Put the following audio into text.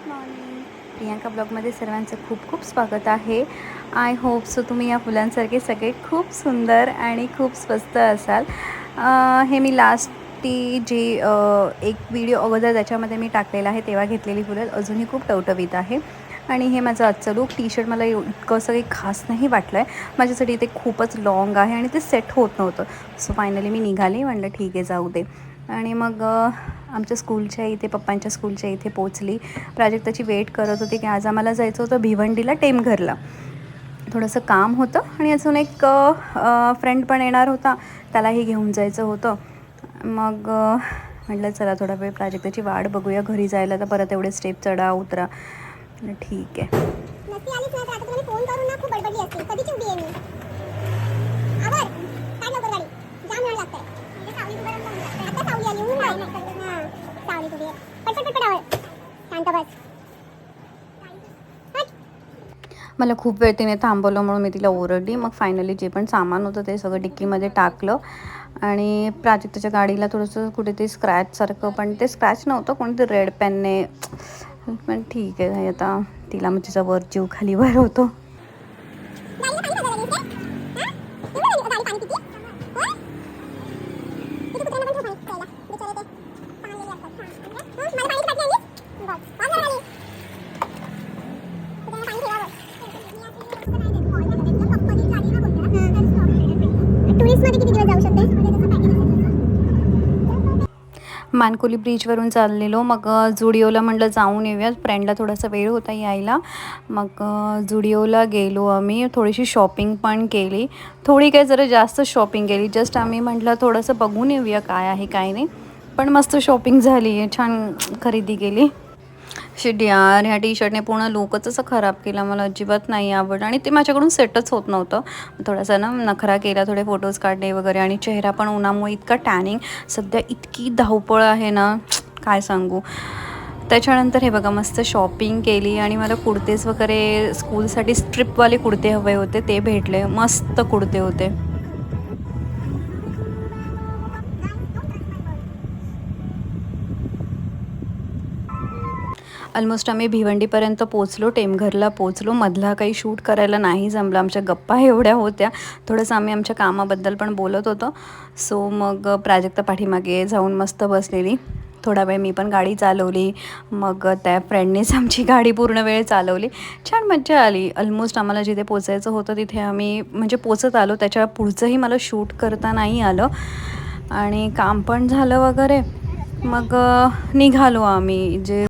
Morning. Priyanka ब्लॉगमध्ये सर्वांचं खूप खूप स्वागत आहे. आय होप सो तुम्ही या फुलांसारखे सगळे खूप सुंदर आणि खूप स्वस्त असाल. हे मी ती जी एक व्हिडिओ अगोदर त्याच्यामध्ये मी टाकलेला आहे तेव्हा घेतलेली फुलं अजूनही खूप टवटवीत आहे. आणि हे माझं आजचं लूक. टी शर्ट मला इतकं असं काही खास नाही वाटलं आहे माझ्यासाठी. ते खूपच लाँग आहे आणि ते सेट होत नव्हतं. सो फायनली मी निघाली, म्हटलं ठीक आहे जाऊ दे. आणि मग आमच्या स्कूलच्या इथे, पप्पांच्या स्कूलच्या इथे पोचली. प्राजक्ताची वेट करत होती की आज आम्हाला जायचं होतं भिवंडीला टेमघरला. थोडंसं काम होतं आणि अजून एक फ्रेंड पण येणार होता, त्यालाही घेऊन जायचं होतं. मग म्हटलं चला थोडा वेळ प्राजक्ताची वाट बघूया. घरी जायला तर परत एवढे स्टेप चढा उतरा. ठीक आहे. मला खूप वेळ तिने थांबवलं म्हणून मी तिला ओरडली. मग फायनली जे पण सामान होतं ते सगळं डिक्कीमध्ये टाकलं. आणि प्राजक्ताच्या गाडीला थोडंसं कुठेतरी स्क्रॅचसारखं, पण ते स्क्रॅच नव्हतं, कोणीतरी रेड पेनने. पण ठीक आहे, आता तिला मग तिचा वर जीव खाली वर होतो. मानकोली ब्रिजवरून चाललेलो. मग जुडिओला म्हटलं जाऊन येऊया, फ्रेंडला थोडासा वेळ होता यायला. मग जुडिओला गेलो आम्ही. थोडीशी शॉपिंग पण केली. थोडी काय जरा जास्त शॉपिंग केली. जस्ट आम्ही म्हटलं थोडंसं बघून येऊया काय आहे काय नाही. पण मस्त शॉपिंग झाली, छान खरेदी केली. शिट यार, ह्या टी शर्टने पूर्ण लुकच असं खराब केला. मला अजिबात नाही आवडलं आणि ते माझ्याकडून सेटच होत नव्हतं. थोडासा ना नखरा केला, थोडे फोटोज काढले वगैरे. आणि चेहरा पण उन्हामुळे इतका टॅनिंग, सध्या इतकी धावपळ आहे ना, काय सांगू. त्याच्यानंतर हे बघा मस्त शॉपिंग केली. आणि मला कुर्तेज वगैरे स्कूलसाठी स्ट्रिपवाले कुर्ते हवे होते, ते भेटले. मस्त कुर्ते होते. ऑलमोस्ट आम्ही भिवंडीपर्यंत पोचलो, टेमघरला पोचलो. मधला काही शूट करायला नाही जमलं, आमच्या गप्पा एवढ्या होत्या. थोडंसं आम्ही आमच्या कामाबद्दल पण बोलत होतो. सो मग प्राजक्ता पाठीमागे जाऊन मस्त बसलेली. थोडा वेळ मी पण गाडी चालवली. मग त्या फ्रेंडनेच आमची गाडी पूर्ण वेळ चालवली. छान मज्जा आली. ऑलमोस्ट आम्हाला जिथे पोचायचं होतं तिथे आम्ही म्हणजे पोचत आलो. त्याच्या पुढचंही मला शूट करता नाही आलं आणि काम पण झालं वगैरे. मग निघालो आम्ही. जे